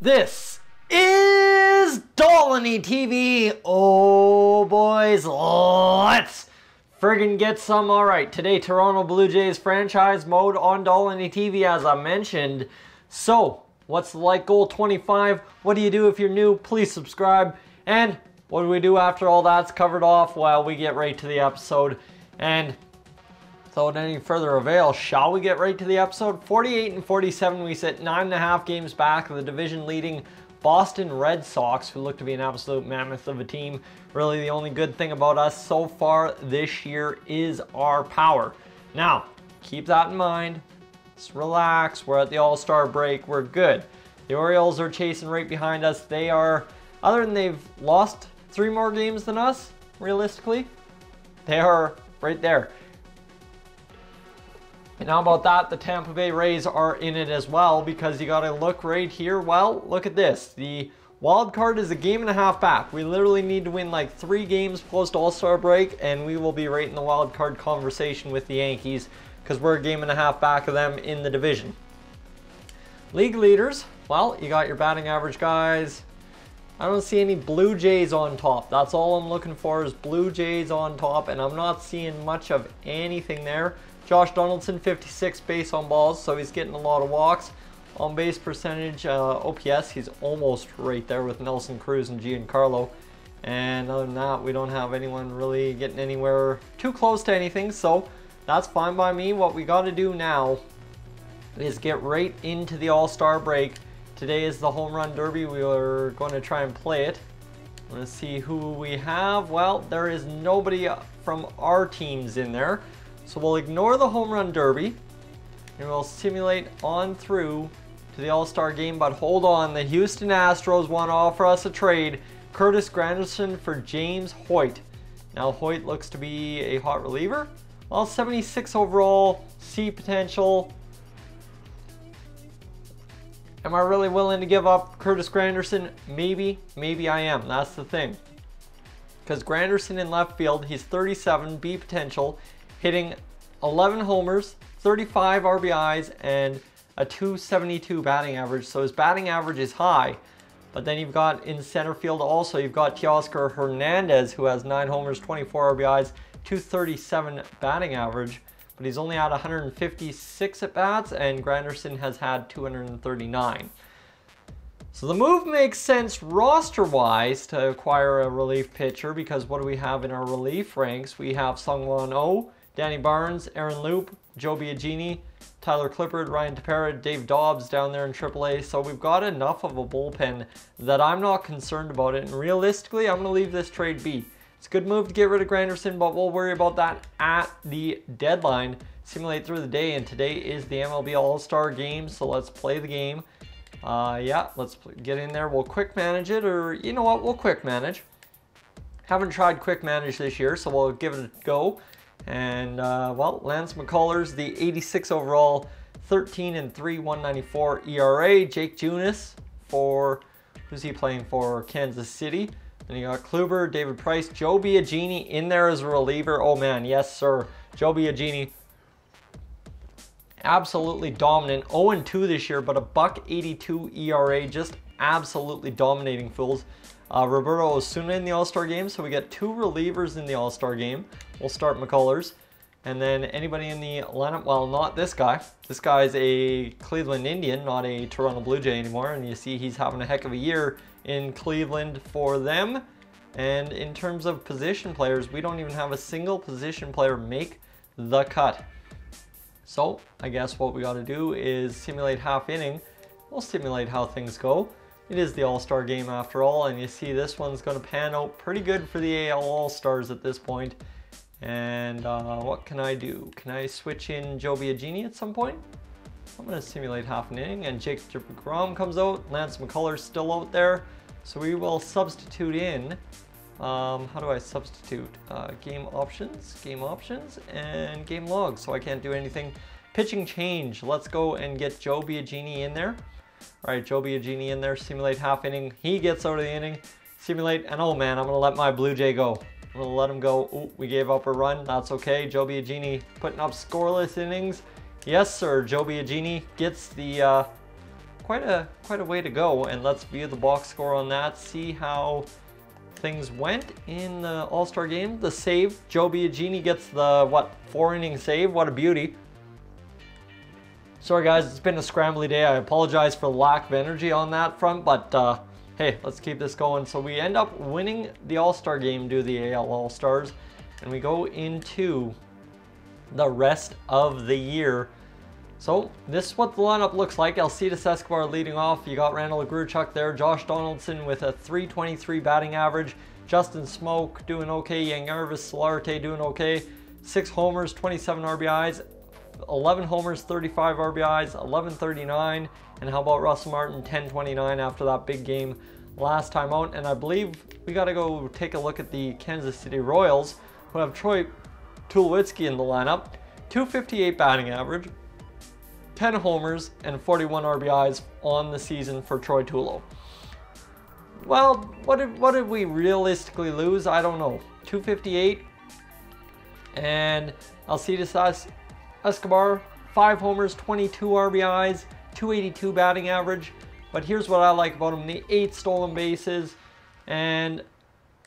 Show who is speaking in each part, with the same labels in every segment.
Speaker 1: This is Dolynny TV. Oh boys, let's friggin' get some. Alright, today Toronto Blue Jays franchise mode on Dolynny TV as I mentioned. So, what's the like goal 25? What do you do if you're new? Please subscribe. And what do we do after all that's covered off? Well, we get right to the episode. And without any further avail, shall we get right to the episode? 48 and 47, we sit 9.5 games back of the division leading Boston Red Sox, who look to be an absolute mammoth of a team. Really, the only good thing about us so far this year is our power. Now, keep that in mind. Just relax. We're at the All-Star break. We're good. The Orioles are chasing right behind us. They are, other than they've lost 3 more games than us, realistically, they are right there. And how about that? The Tampa Bay Rays are in it as well, because you got to look right here. Well, look at this. The wild card is a game and a half back. We literally need to win like 3 games post All-Star break, and we will be right in the wild card conversation with the Yankees, because we're a game and a half back of them in the division. League leaders, well, you got your batting average guys. I don't see any Blue Jays on top. That's all I'm looking for is Blue Jays on top, and I'm not seeing much of anything there. Josh Donaldson, 56 base on balls, so he's getting a lot of walks. On base percentage, OPS, he's almost right there with Nelson Cruz and Giancarlo. And other than that, we don't have anyone really getting anywhere too close to anything, so that's fine by me. What we got to do now is get right into the All-Star break. Today is the Home Run Derby. We are going to try and play it. Let's see who we have. Well, there is nobody from our teams in there. So we'll ignore the Home Run Derby and we'll simulate on through to the All-Star game. But hold on, the Houston Astros want to offer us a trade. Curtis Granderson for James Hoyt. Now Hoyt looks to be a hot reliever. Well, 76 overall, C potential. Am I really willing to give up Curtis Granderson? Maybe I am. That's the thing. Because Granderson in left field, he's 37, B potential, hitting 11 homers, 35 RBIs, and a 272 batting average. So his batting average is high. But then you've got in center field also, you've got Teoscar Hernandez, who has 9 homers, 24 RBIs, 237 batting average. But he's only had 156 at-bats, and Granderson has had 239. So the move makes sense roster-wise to acquire a relief pitcher, because what do we have in our relief ranks? We have Sungwon Oh, Danny Barnes, Aaron Loop, Joe Biagini, Tyler Clippard, Ryan Tepera, Dave Dobbs down there in AAA. So we've got enough of a bullpen that I'm not concerned about it. And realistically, I'm going to leave this trade be. It's a good move to get rid of Granderson, but we'll worry about that at the deadline. Simulate through the day, and today is the MLB All-Star game, so let's play the game. Yeah, let's get in there. We'll quick manage it, or you know what, we'll quick manage. Haven't tried quick manage this year, so we'll give it a go. And, well, Lance McCullers, the 86 overall, 13 and 3, 194 ERA. Jake Junis for, who's he playing for? Kansas City. Then you got Kluber, David Price, Joe Biagini in there as a reliever. Oh man, yes sir, Joe Biagini. Absolutely dominant, 0-2 this year, but a .182 ERA, just absolutely dominating fools. Roberto Osuna in the All-Star game, so we get 2 relievers in the All-Star game. We'll start McCullers. And then anybody in the lineup, well, not this guy. This guy's a Cleveland Indian, not a Toronto Blue Jay anymore. And you see he's having a heck of a year in Cleveland for them. And in terms of position players, we don't even have a single position player make the cut. So I guess what we got to do is simulate half inning. We'll simulate how things go. It is the All-Star game after all, and you see this one's going to pan out pretty good for the AL All-Stars at this point. And what can I do? Can I switch in Joe Biagini at some point? I'm going to simulate half an inning, and Jake DeGrom comes out. Lance McCullers still out there. So we will substitute in, how do I substitute? Game options, and game logs. So I can't do anything. Pitching change. Let's go and get Joe Biagini in there. All right, Joe Biagini in there, simulate half inning. He gets out of the inning, simulate, and oh man, I'm going to let my Blue Jay go. I'm going to let him go. Ooh, we gave up a run. That's okay. Joe Biagini putting up scoreless innings. Yes, sir. Joe Biagini gets the quite a way to go. And let's view the box score on that, see how things went in the All-Star game. The save, Joe Biagini gets the, what, 4-inning save. What a beauty. Sorry guys, it's been a scrambly day. I apologize for the lack of energy on that front, but hey, let's keep this going. So we end up winning the All-Star game due to the AL All-Stars, and we go into the rest of the year. So this is what the lineup looks like. Alcides Escobar leading off. You got Randall Agruchuk there. Josh Donaldson with a .323 batting average. Justin Smoke doing okay. Yangervis Solarte doing okay. 6 homers, 27 RBIs. 11 homers, 35 RBIs, 1139. And how about Russell Martin, 1029 after that big game last time out. And I believe we got to go take a look at the Kansas City Royals, who have Troy Tulowitzki in the lineup. .258 batting average, 10 homers, and 41 RBIs on the season for Troy Tulo. Well, what did we realistically lose? I don't know. 258. And Alcides Escobar, 5 homers, 22 RBIs, 282 batting average. But here's what I like about him, the 8 stolen bases, and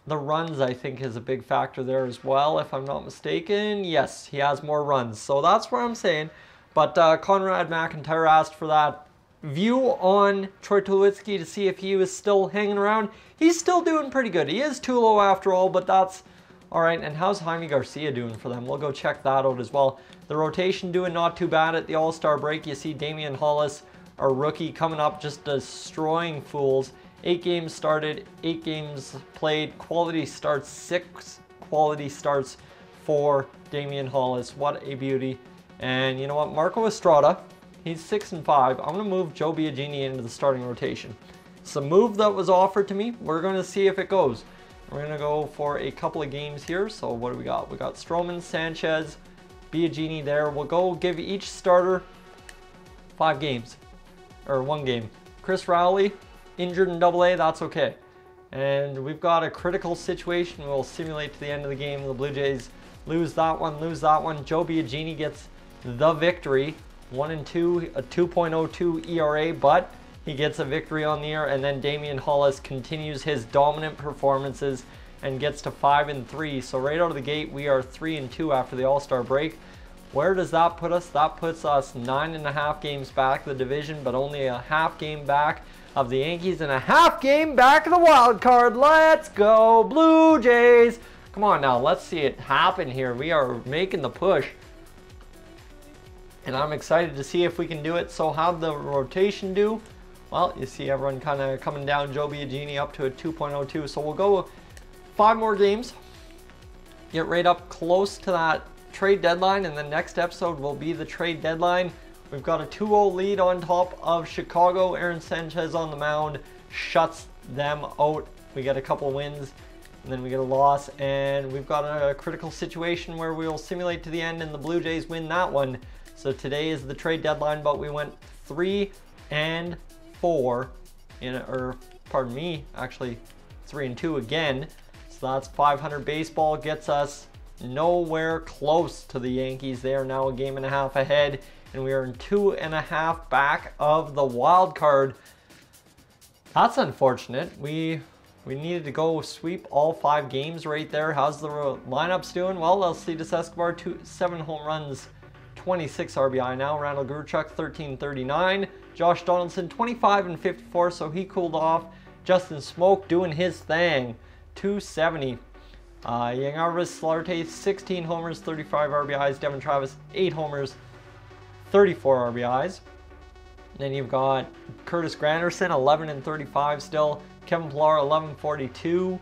Speaker 1: the runs I think is a big factor there as well, if I'm not mistaken. Yes, he has more runs, so that's what I'm saying. But Conrad McIntyre asked for that view on Troy Tulowitzki to see if he was still hanging around. He's still doing pretty good. He is Tulo after all, but that's all right. And how's Jaime Garcia doing for them? We'll go check that out as well. The rotation doing not too bad at the All-Star break. You see Damian Hollis, our rookie, coming up just destroying fools. 8 games started, 8 games played, quality starts, 6 quality starts for Damian Hollis. What a beauty. And you know what, Marco Estrada, he's 6-5. I'm going to move Joe Biagini into the starting rotation. It's a move that was offered to me. We're going to see if it goes. We're going to go for a couple of games here. So what do we got? We got Stroman, Sanchez, Biagini there. We'll go give each starter 5 games, or 1 game. Chris Rowley, injured in AA, that's okay. And we've got a critical situation we'll simulate to the end of the game. The Blue Jays lose that one, lose that one. Joe Biagini gets the victory, 1-2, a 2.02 ERA, but he gets a victory on the year. And then Damian Hollis continues his dominant performances and gets to 5-3. So right out of the gate, we are 3-2 after the All-Star break. Where does that put us? That puts us 9.5 games back of the division, but only a half game back of the Yankees and a half game back of the wild card. Let's go, Blue Jays. Come on now, let's see it happen here. We are making the push. And I'm excited to see if we can do it. So how'd the rotation do? Well, you see everyone kind of coming down. Joe Biagini up to a 2.02. So we'll go 5 more games. Get right up close to that trade deadline. And the next episode will be the trade deadline. We've got a 2-0 lead on top of Chicago. Aaron Sanchez on the mound shuts them out. We get a couple wins. And then we get a loss, and we've got a critical situation where we will simulate to the end, and the Blue Jays win that one. So today is the trade deadline, but we went 3-4 or pardon me, actually 3-2 again. So that's 500 baseball, gets us nowhere close to the Yankees. They are now a game and a half ahead, and we are in 2.5 back of the wild card. That's unfortunate. We needed to go sweep all 5 games right there. How's the lineups doing? Well, Alcides Escobar, 7 home runs, 26 RBI now. Randall Agruchuk, 1339. Josh Donaldson, 25-54, so he cooled off. Justin Smoke doing his thing, 270. Yangervis Solarte, 16 homers, 35 RBIs. Devin Travis, 8 homers, 34 RBIs. Then you've got Curtis Granderson, 11-35 still. Kevin Pillar, 11-42.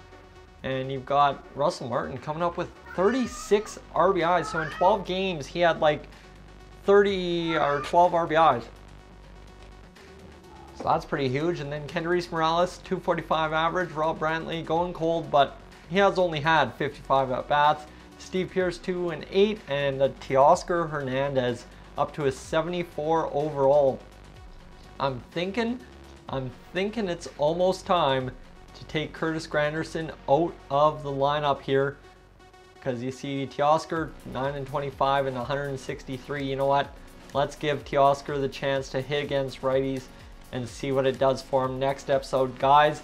Speaker 1: And you've got Russell Martin coming up with 36 RBIs. So in 12 games, he had like 30 or 12 RBIs. So that's pretty huge. And then Kendrys Morales, 245 average. Rob Brantley going cold, but he has only had 55 at-bats. Steve Pearce, 2-8. And Teoscar Hernandez up to a 74 overall. I'm thinking it's almost time to take Curtis Granderson out of the lineup here, because you see Teoscar 9-25 and 163. You know what? Let's give Teoscar the chance to hit against righties and see what it does for him next episode, guys.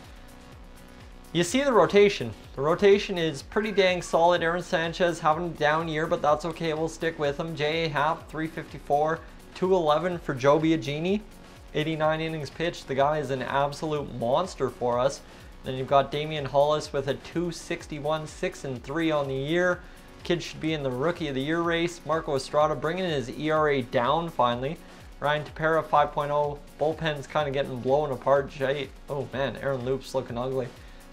Speaker 1: You see the rotation. The rotation is pretty dang solid. Aaron Sanchez having a down year, but that's okay. We'll stick with him. J.A. Happ, 354, 211 for Joe Biagini. 89 innings pitched. The guy is an absolute monster for us. Then you've got Damian Hollis with a 261, 6-3 on the year. Kid should be in the Rookie of the Year race. Marco Estrada bringing his ERA down finally. Ryan Tepera 5.0. Bullpen's kind of getting blown apart. Oh man, Aaron Loop's looking ugly.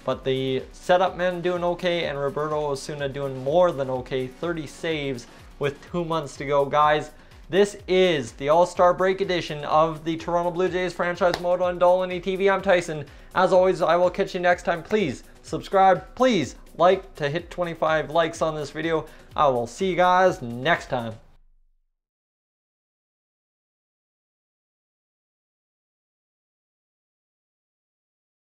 Speaker 1: But the setup men doing okay, and Roberto Osuna doing more than okay. 30 saves with 2 months to go, guys. This is the All-Star Break edition of the Toronto Blue Jays franchise mode on Dolynny TV. I'm Tyson. As always, I will catch you next time. Please subscribe. Please like to hit 25 likes on this video. I will see you guys next time.